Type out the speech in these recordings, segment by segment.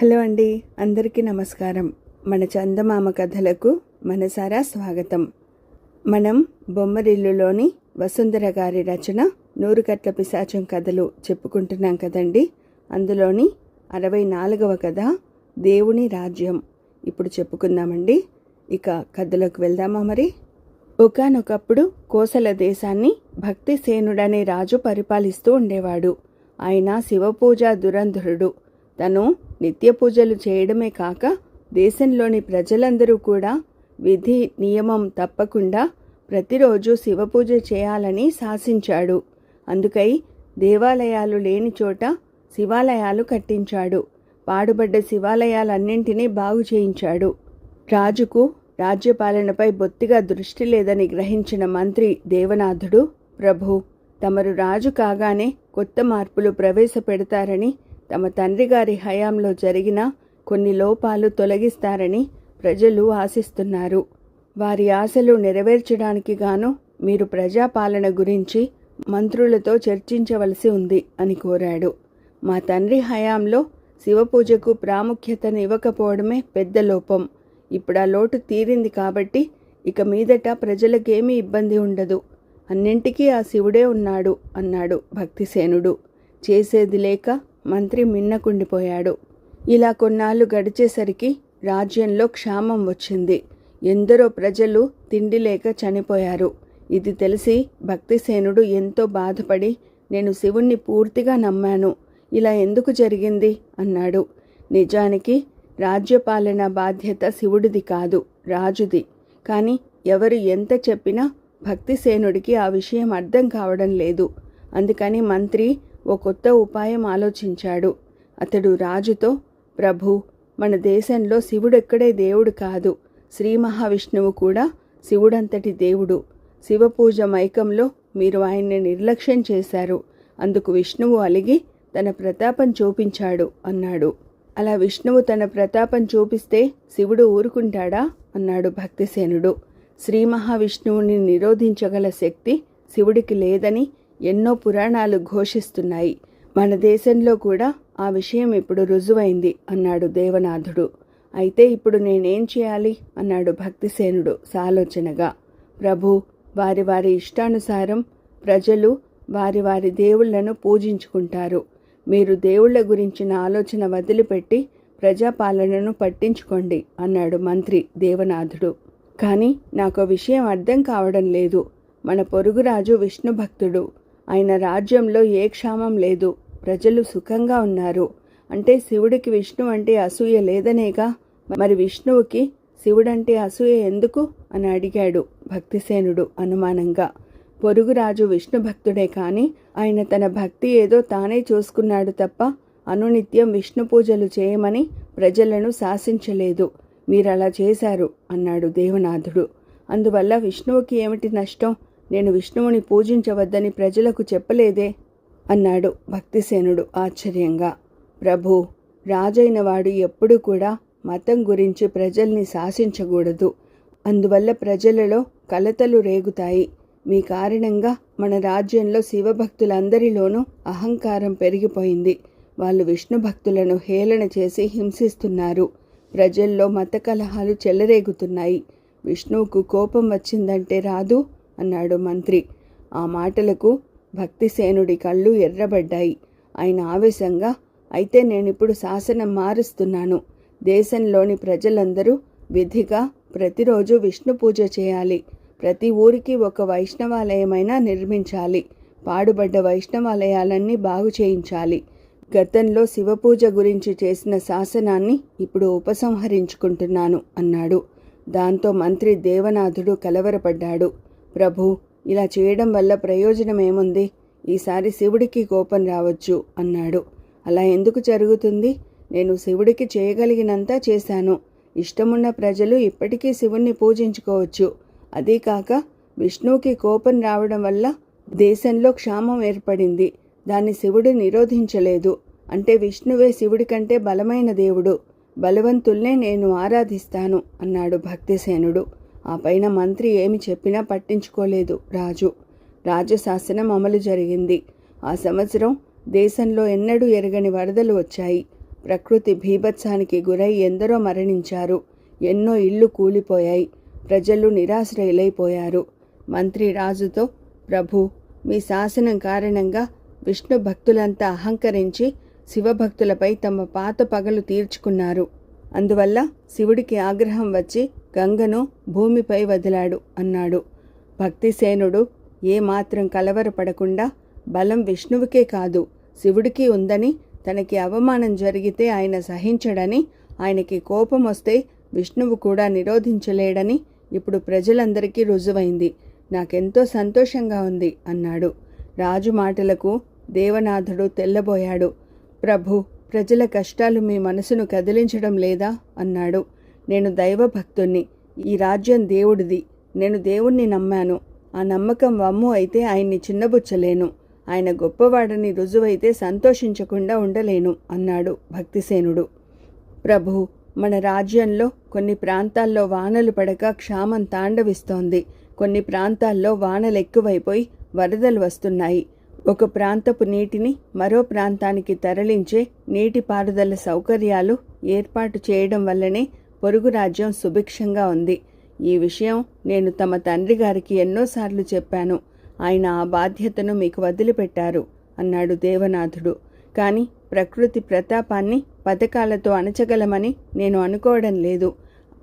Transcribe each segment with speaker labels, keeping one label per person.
Speaker 1: Hello అండి, అందరికీ నమస్కారం. మన చందమామ కథలకు మనసారా స్వాగతం. మనం బొమ్మరిల్లులోని వసుంధర గారి రచన నూరుకట్ల పిశాచం కథలు చెప్పుకుంటున్నాం కదండి. అందులోని 64వ కథ దేవుని రాజ్యం ఇప్పుడు చెప్పుకుందామండి. ఇక కథలోకి వెళ్దామా మరి. ఒకానొకప్పుడు కోసల దేశాన్ని భక్తిసేనుడనే రాజు పరిపాలిస్తూ ఉండేవాడు. ఆయన శివపూజా దురంధరుడు. తను నిత్య పూజలు చేయడమే కాక దేశంలోని ప్రజలందరూ కూడా విధి నియమం తప్పకుండా ప్రతిరోజు శివపూజ చేయాలని శాసించాడు. అందుకై దేవాలయాలు లేని చోట శివాలయాలు కట్టించాడు. పాడుబడ్డ శివాలయాలన్నింటినీ బాగు చేయించాడు. రాజుకు రాజ్యపాలనపై బొత్తిగా దృష్టి లేదని గ్రహించిన మంత్రి దేవనాథుడు, ప్రభు, తమరు రాజు కాగానే కొత్త మార్పులు ప్రవేశపెడతారని, తమ తండ్రి గారి హయాంలో జరిగిన కొన్ని లోపాలు తొలగిస్తారని ప్రజలు ఆశిస్తున్నారు. వారి ఆశలు నెరవేర్చడానికి గాను మీరు ప్రజాపాలన గురించి మంత్రులతో చర్చించవలసి ఉంది అని కోరాడు. మా తండ్రి హయాంలో శివపూజకు ప్రాముఖ్యతను ఇవ్వకపోవడమే పెద్ద లోపం. ఇప్పుడు ఆ లోటు తీరింది కాబట్టి ఇక మీదట ప్రజలకేమీ ఇబ్బంది ఉండదు. అన్నింటికీ ఆ శివుడే ఉన్నాడు అన్నాడు భక్తిసేనుడు. చేసేది లేక మంత్రి మిన్నకుండిపోయాడు. ఇలా కొన్నాళ్ళు గడిచేసరికి రాజ్యంలో క్షామం వచ్చింది. ఎందరో ప్రజలు తిండి లేక చనిపోయారు. ఇది తెలిసి భక్తిసేనుడు ఎంతో బాధపడి, నేను శివుణ్ణి పూర్తిగా నమ్మాను, ఇలా ఎందుకు జరిగింది అన్నాడు. నిజానికి రాజ్యపాలన బాధ్యత శివుడిది కాదు, రాజుది. కానీ ఎవరు ఎంత చెప్పినా భక్తిసేనుడికి ఆ విషయం అర్థం కావడం లేదు. అందుకని మంత్రి ఓ కొత్త ఉపాయం ఆలోచించాడు. అతడు రాజుతో, ప్రభు, మన దేశంలో శివుడెక్కడే దేవుడు కాదు, శ్రీ మహావిష్ణువు కూడా శివుడంతటి దేవుడు. శివపూజ మైకంలో మీరు ఆయన్ని నిర్లక్ష్యం చేశారు. అందుకు విష్ణువు అలిగి తన ప్రతాపం చూపించాడు అన్నాడు. అలా విష్ణువు తన ప్రతాపం చూపిస్తే శివుడు ఊరుకుంటాడా అన్నాడు భక్తిసేనుడు. శ్రీ మహావిష్ణువుని నిరోధించగల శక్తి శివుడికి లేదని ఎన్నో పురాణాలు ఘోషిస్తున్నాయి. మన దేశంలో కూడా ఆ విషయం ఇప్పుడు రుజువైంది అన్నాడు దేవనాథుడు. అయితే ఇప్పుడు నేనేం చేయాలి అన్నాడు భక్తిసేనుడు సాలోచనగా. ప్రభు, వారి వారి ఇష్టానుసారం ప్రజలు వారి వారి దేవుళ్లను పూజించుకుంటారు. మీరు దేవుళ్ల గురించిన ఆలోచన వదిలిపెట్టి ప్రజాపాలనను పట్టించుకోండి అన్నాడు మంత్రి దేవనాథుడు. కానీ నాకు విషయం అర్థం కావడం లేదు. మన పొరుగురాజు విష్ణు భక్తుడు. ఆయన రాజ్యంలో ఏ క్షామం లేదు, ప్రజలు సుఖంగా ఉన్నారు. అంటే శివుడికి విష్ణు అంటే అసూయ లేదనేగా? మరి విష్ణువుకి శివుడంటే అసూయ ఎందుకు అని అడిగాడు భక్తిసేనుడు అనుమానంగా. పొరుగురాజు విష్ణు భక్తుడే కానీ ఆయన తన భక్తి ఏదో తానే చూసుకున్నాడు తప్ప అనునిత్యం విష్ణు పూజలు చేయమని ప్రజలను శాసించలేదు. మీరలా చేశారు అన్నాడు దేవనాథుడు. అందువల్ల విష్ణువుకి ఏమిటి నష్టం? నేను విష్ణువుని పూజించవద్దని ప్రజలకు చెప్పలేదే అన్నాడు భక్తిసేనుడు ఆశ్చర్యంగా. ప్రభు, రాజైన వాడు ఎప్పుడూ కూడా మతం గురించి ప్రజల్ని శాసించకూడదు. అందువల్ల ప్రజలలో కలతలు రేగుతాయి. మీ కారణంగా మన రాజ్యంలో శివభక్తులందరిలోనూ అహంకారం పెరిగిపోయింది. వాళ్ళు విష్ణు భక్తులను హేళన చేసి హింసిస్తున్నారు. ప్రజల్లో మత కలహాలు చెలరేగుతున్నాయి. విష్ణువుకు కోపం వచ్చిందంటే రాదు అన్నాడు మంత్రి. ఆ మాటలకు భక్తిసేనుడి కళ్ళు ఎర్రబడ్డాయి. ఆయన ఆవేశంగా, అయితే నేనిప్పుడు శాసనం మారుస్తున్నాను. దేశంలోని ప్రజలందరూ విధిగా ప్రతిరోజు విష్ణు పూజ చేయాలి. ప్రతి ఊరికి ఒక వైష్ణవాలయమైనా నిర్మించాలి. పాడుబడ్డ వైష్ణవాలయాలన్నీ బాగు చేయించాలి. గతంలో శివపూజ గురించి చేసిన శాసనాన్ని ఇప్పుడు ఉపసంహరించుకుంటున్నాను అన్నాడు. దాంతో మంత్రి దేవనాథుడు కలవరపడ్డాడు. ప్రభు, ఇలా చేయడం వల్ల ప్రయోజనం ఏముంది? ఈసారి శివుడికి కోపం రావచ్చు అన్నాడు. అలా ఎందుకు జరుగుతుంది? నేను శివుడికి చేయగలిగినంత చేశాను. ఇష్టమున్న ప్రజలు ఇప్పటికీ శివుణ్ణి పూజించుకోవచ్చు. అదీ కాక విష్ణువుకి కోపం రావడం వల్ల దేశంలో క్షామం ఏర్పడింది. దాన్ని శివుడు నిరోధించలేదు. అంటే విష్ణువే శివుడి కంటే బలమైన దేవుడు. బలవంతుల్నే నేను ఆరాధిస్తాను అన్నాడు భక్తిసేనుడు. ఆ పైన మంత్రి ఏమి చెప్పినా పట్టించుకోలేదు రాజు. రాజశాసనం అమలు జరిగింది. ఆ సంవత్సరం దేశంలో ఎన్నడూ ఎరగని వరదలు వచ్చాయి. ప్రకృతి భీభత్సానికి గురై ఎందరో మరణించారు. ఎన్నో ఇళ్ళు కూలిపోయాయి. ప్రజలు నిరాశ్రయులైపోయారు. మంత్రి రాజుతో, ప్రభు, మీ శాసనం కారణంగా విష్ణు భక్తులంతా అహంకరించి శివభక్తులపై తమ పాత పగలు తీర్చుకున్నారు. అందువల్ల శివుడికి ఆగ్రహం వచ్చి గంగను భూమిపై వదిలాడు అన్నాడు. భక్తిసేనుడు ఏమాత్రం కలవరపడకుండా బలం విష్ణువుకే కాదు శివుడికి ఉందని, తనకి అవమానం జరిగితే ఆయన సహించడని, ఆయనకి కోపం వస్తే విష్ణువు కూడా నిరోధించలేడని ఇప్పుడు ప్రజలందరికీ రుజువైంది. నాకెంతో సంతోషంగా ఉంది అన్నాడు. రాజు మాటలకు దేవనాథుడు తెల్లబోయాడు. ప్రభు, ప్రజల కష్టాలు మీ మనసును కదిలించడం లేదా అన్నాడు. నేను దైవభక్తుణ్ణి. ఈ రాజ్యం దేవుడిది. నేను దేవుణ్ణి నమ్మాను. ఆ నమ్మకం వమ్ము అయితే ఆయన్ని చిన్నబుచ్చలేను. ఆయన గొప్పవాడని రుజువైతే సంతోషించకుండా ఉండలేను అన్నాడు భక్తిసేనుడు. ప్రభు, మన రాజ్యంలో కొన్ని ప్రాంతాల్లో వానలు పడక క్షామం తాండవిస్తోంది. కొన్ని ప్రాంతాల్లో వానలు ఎక్కువైపోయి వరదలు వస్తున్నాయి. ఒక ప్రాంతపు నీటిని మరో ప్రాంతానికి తరలించే నీటిపారుదల సౌకర్యాలు ఏర్పాటు చేయడం వల్లనే పొరుగు రాజ్యం సుభిక్షంగా ఉంది. ఈ విషయం నేను తమ తండ్రి గారికి ఎన్నోసార్లు చెప్పాను. ఆయన ఆ బాధ్యతను మీకు వదిలిపెట్టారు అన్నాడు దేవనాథుడు. కానీ ప్రకృతి ప్రతాపాన్ని పథకాలతో అణచగలమని నేను అనుకోవడం లేదు.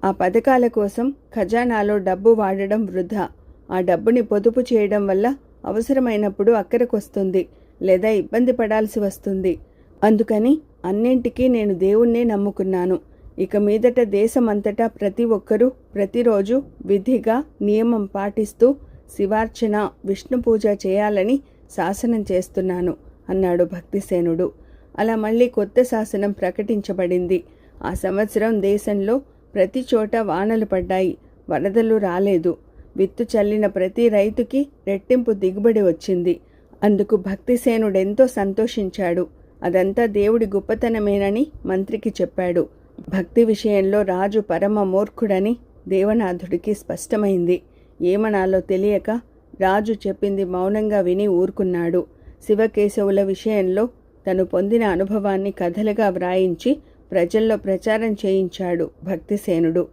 Speaker 1: ఆ పథకాల కోసం ఖజానాలో డబ్బు వాడడం వృధా. ఆ డబ్బుని పొదుపు చేయడం వల్ల అవసరమైనప్పుడు అక్కరకొస్తుంది, లేదా ఇబ్బంది పడాల్సి వస్తుంది. అందుకని అన్నింటికీ నేను దేవుణ్ణే నమ్ముకున్నాను. ఇక మీదట దేశమంతటా ప్రతి ఒక్కరూ ప్రతిరోజు విధిగా నియమం పాటిస్తూ శివార్చన, విష్ణు పూజ చేయాలని శాసనం చేస్తున్నాను అన్నాడు భక్తిసేనుడు. అలా మళ్ళీ కొత్త శాసనం ప్రకటించబడింది. ఆ సంవత్సరం దేశంలో ప్రతి చోట వానలు పడ్డాయి. వరదలు రాలేదు. విత్తు చల్లిన ప్రతి రైతుకి రెట్టింపు దిగుబడి వచ్చింది. అందుకు భక్తిసేనుడెంతో సంతోషించాడు. అదంతా దేవుడి గొప్పతనమేనని మంత్రికి చెప్పాడు. భక్తి విషయంలో రాజు పరమ మూర్ఖుడని దేవనాథుడికి స్పష్టమైంది. ఏమనాలో తెలియక రాజు చెప్పింది మౌనంగా విని ఊరుకున్నాడు. శివకేశవుల విషయంలో తను పొందిన అనుభవాన్ని కథలుగా వ్రాయించి ప్రజల్లో ప్రచారం చేయించాడు భక్తిసేనుడు.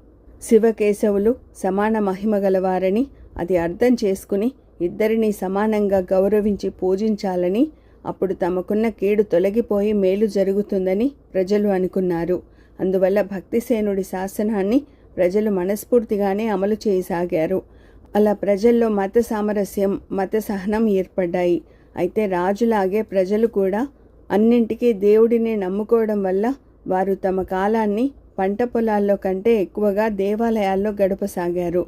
Speaker 1: శివకేశవులు సమాన మహిమ గలవారని, అది అర్థం చేసుకుని ఇద్దరినీ సమానంగా గౌరవించి పూజించాలని, అప్పుడు తమకున్న కీడు తొలగిపోయి మేలు జరుగుతుందని ప్రజలు అనుకున్నారు. అందువల్ల భక్తిసేనుడి శాసనాన్ని ప్రజలు మనస్ఫూర్తిగానే అమలు చేయసాగారు. అలా ప్రజల్లో మత సామరస్యం, మత సహనం ఏర్పడ్డాయి. అయితే రాజులాగే ప్రజలు కూడా అన్నింటికీ దేవుడిని నమ్ముకోవడం వల్ల వారు తమ కాలాన్ని పంట పొలాల్లో కంటే ఎక్కువగా దేవాలయాల్లో గడపసాగారు.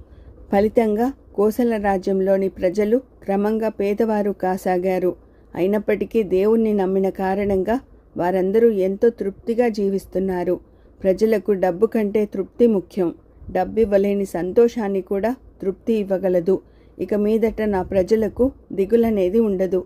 Speaker 1: ఫలితంగా కోసల రాజ్యంలోని ప్రజలు క్రమంగా పేదవారు కాసాగారు. అయినప్పటికీ దేవుణ్ణి నమ్మిన కారణంగా వారందరూ ఎంతో తృప్తిగా జీవిస్తున్నారు. ప్రజలకు డబ్బు కంటే తృప్తి ముఖ్యం. డబ్బివ్వలేని సంతోషాన్ని కూడా తృప్తి ఇవ్వగలదు. ఇక మీదట నా ప్రజలకు దిగులనేది ఉండదు,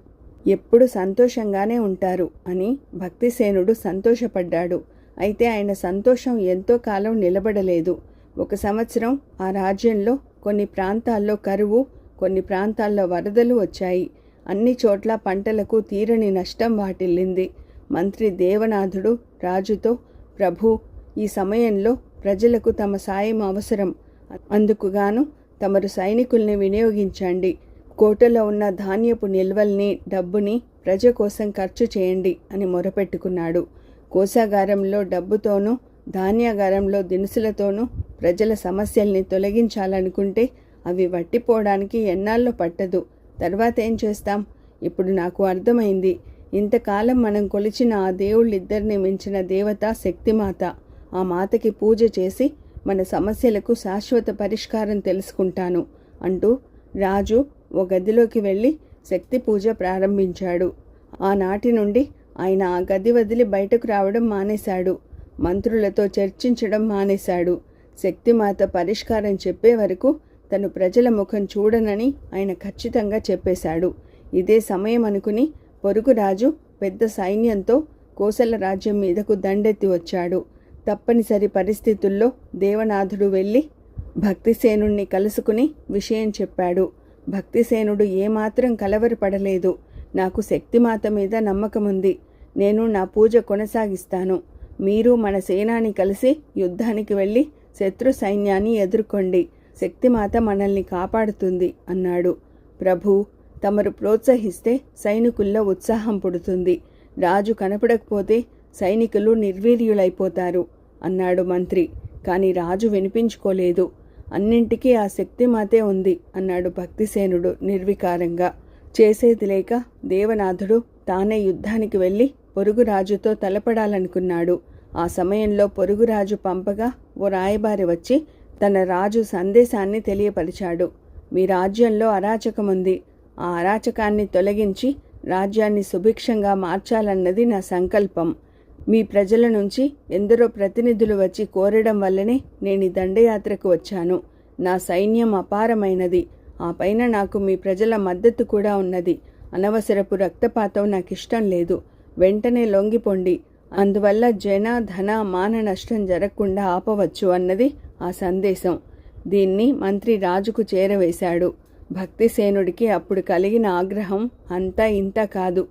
Speaker 1: ఎప్పుడు సంతోషంగానే ఉంటారు అని భక్తిసేనుడు సంతోషపడ్డాడు. అయితే ఆయన సంతోషం ఎంతో కాలం నిలబడలేదు. ఒక సంవత్సరం ఆ రాజ్యంలో కొన్ని ప్రాంతాల్లో కరువు, కొన్ని ప్రాంతాల్లో వరదలు వచ్చాయి. అన్ని చోట్ల పంటలకు తీరని నష్టం వాటిల్లింది. మంత్రి దేవనాథుడు రాజుతో, ప్రభు, ఈ సమయంలో ప్రజలకు తమ సాయం అవసరం. అందుకుగాను తమరు సైనికుల్ని వినియోగించండి. కోటలో ఉన్న ధాన్యపు నిల్వల్ని, డబ్బుని ప్రజ కోసం ఖర్చు చేయండి అని మొరపెట్టుకున్నాడు. కోశాగారంలో డబ్బుతోనూ, ధాన్యాగారంలో దినుసులతోనూ ప్రజల సమస్యల్ని తొలగించాలనుకుంటే అవి వట్టిపోవడానికి ఎన్నాళ్ళు పట్టదు. తర్వాత ఏం చేస్తాం? ఇప్పుడు నాకు అర్థమైంది. ఇంతకాలం మనం కొలిచిన ఆ దేవుళ్ళిద్దరిని మించిన దేవత శక్తిమాత. ఆ మాతకి పూజ చేసి మన సమస్యలకు శాశ్వత పరిష్కారం తెలుసుకుంటాను అంటూ రాజు ఓ గదిలోకి వెళ్ళి శక్తి పూజ ప్రారంభించాడు. ఆనాటి నుండి ఆయన ఆ గది వదిలి బయటకు రావడం మానేశాడు. మంత్రులతో చర్చించడం మానేశాడు. శక్తిమాత పరిష్కారం చెప్పే వరకు తను ప్రజల ముఖం చూడనని ఆయన ఖచ్చితంగా చెప్పేశాడు. ఇదే సమయం అనుకుని పొరుగు రాజు పెద్ద సైన్యంతో కోసల రాజ్యం మీదకు దండెత్తి వచ్చాడు. తప్పనిసరి పరిస్థితుల్లో దేవనాథుడు వెళ్ళి భక్తిసేనుణ్ణి కలుసుకుని విషయం చెప్పాడు. భక్తిసేనుడు ఏమాత్రం కలవరపడలేదు. నాకు శక్తిమాత మీద నమ్మకముంది. నేను నా పూజ కొనసాగిస్తాను. మీరు మన సేనాని కలిసి యుద్ధానికి వెళ్ళి శత్రు సైన్యాన్ని ఎదుర్కొండి. శక్తిమాత మనల్ని కాపాడుతుంది అన్నాడు. ప్రభు, తమరు ప్రోత్సహిస్తే సైనికుల్లో ఉత్సాహం పుడుతుంది. రాజు కనపడకపోతే సైనికులు నిర్వీర్యులైపోతారు అన్నాడు మంత్రి. కాని రాజు వినిపించుకోలేదు. అన్నింటికీ ఆ శక్తిమాతే ఉంది అన్నాడు భక్తిసేనుడు నిర్వికారంగా. చేసేది లేక దేవనాథుడు తానే యుద్ధానికి వెళ్ళి పొరుగురాజుతో తలపడాలనుకున్నాడు. ఆ సమయంలో పొరుగురాజు పంపగా ఓ రాయబారి వచ్చి తన రాజు సందేశాన్ని తెలియపరిచాడు. మీ రాజ్యంలో అరాచకముంది. ఆ అరాచకాన్ని తొలగించి రాజ్యాన్ని సుభిక్షంగా మార్చాలన్నది నా సంకల్పం. మీ ప్రజల నుంచి ఎందరో ప్రతినిధులు వచ్చి కోరడం వల్లనే నేను ఈ దండయాత్రకు వచ్చాను. నా సైన్యం అపారమైనది. ఆ పైన నాకు మీ ప్రజల మద్దతు కూడా ఉన్నది. అనవసరపు రక్తపాతం నాకిష్టం లేదు. వెంటనే లొంగిపోండి. అందువల్ల జన ధన మాన నష్టం జరగకుండా ఆపవచ్చు అన్నది ఆ సందేశం. దీన్ని మంత్రి రాజుకు చేరవేశాడు. భక్తిసేనుడికి అప్పుడు కలిగిన ఆగ్రహం అంతా ఇంతా కాదు.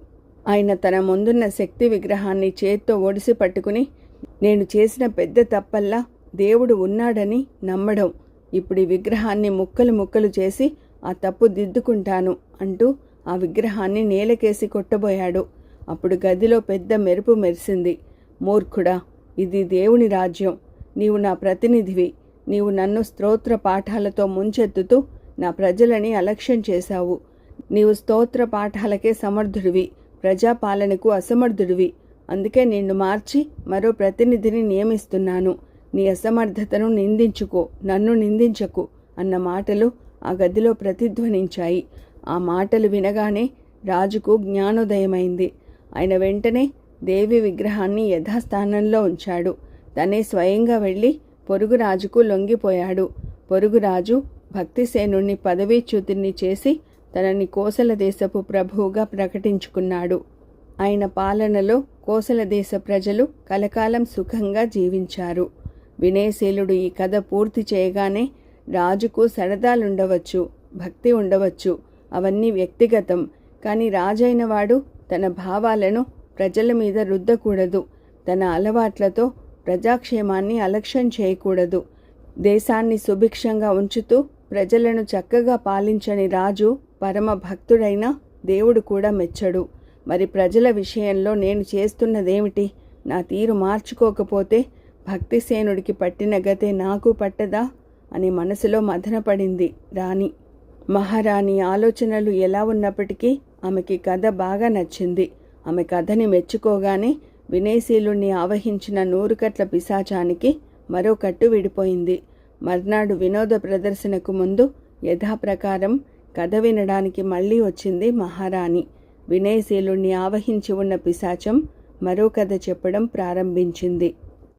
Speaker 1: ఆయన తన ముందున్న శక్తి విగ్రహాన్ని చేత్తో ఒడిసి పట్టుకుని, నేను చేసిన పెద్ద తప్పల్లా దేవుడు ఉన్నాడని నమ్మడం. ఇప్పుడు ఈ విగ్రహాన్ని ముక్కలు ముక్కలు చేసి ఆ తప్పు దిద్దుకుంటాను అంటూ ఆ విగ్రహాన్ని నేలకేసి కొట్టబోయాడు. అప్పుడు గదిలో పెద్ద మెరుపు మెరిసింది. మూర్ఖుడా, ఇది దేవుని రాజ్యం. నీవు నా ప్రతినిధివి. నీవు నన్ను స్తోత్ర పాఠాలతో ముంచెత్తుతూ నా ప్రజలని అలక్ష్యం చేశావు. నీవు స్తోత్ర పాఠాలకే సమర్థుడివి, ప్రజాపాలనకు అసమర్థుడివి. అందుకే నిన్ను మార్చి మరో ప్రతినిధిని నియమిస్తున్నాను. నీ అసమర్థతను నిందించుకో, నన్ను నిందించకు అన్న మాటలు ఆ గదిలో ప్రతిధ్వనించాయి. ఆ మాటలు వినగానే రాజుకు జ్ఞానోదయమైంది. ఆయన వెంటనే దేవి విగ్రహాన్ని యథాస్థానంలో ఉంచాడు. తనే స్వయంగా వెళ్ళి పొరుగురాజుకు లొంగిపోయాడు. పొరుగురాజు భక్తిసేనుణ్ణి పదవీచ్యుతుణ్ణి చేసి తనని కోసల దేశపు ప్రభువుగా ప్రకటించుకున్నాడు. ఆయన పాలనలో కోసల దేశ ప్రజలు కలకాలం సుఖంగా జీవించారు. వినయశీలుడు ఈ కథ పూర్తి చేయగానే రాజుకు సరదాలుండవచ్చు, భక్తి ఉండవచ్చు, అవన్నీ వ్యక్తిగతం. కానీ రాజైన వాడు తన భావాలను ప్రజల మీద రుద్దకూడదు. తన అలవాట్లతో ప్రజాక్షేమాన్ని అలక్ష్యం చేయకూడదు. దేశాన్ని సుభిక్షంగా ఉంచుతూ ప్రజలను చక్కగా పాలించని రాజు పరమ భక్తుడైన దేవుడు కూడా మెచ్చడు. మరి ప్రజల విషయంలో నేను చేస్తున్నదేమిటి? నా తీరు మార్చుకోకపోతే భక్తిసేనుడికి పట్టిన గతే నాకు పట్టదా అని మనసులో మదనపడింది రాణి. మహారాణి ఆలోచనలు ఎలా ఉన్నప్పటికీ ఆమెకి కథ బాగా నచ్చింది. ఆమె కథని మెచ్చుకోగానే వినయశీలుణ్ణి ఆవహించిన 100 కట్ల పిశాచానికి మరో కట్టు విడిపోయింది. మర్నాడు వినోద ప్రదర్శనకు ముందు యథాప్రకారం కథ వినడానికి మళ్ళీ వచ్చింది మహారాణి. వినయశీలుణ్ణి ఆవహించి ఉన్న పిశాచం మరో కథ చెప్పడం ప్రారంభించింది.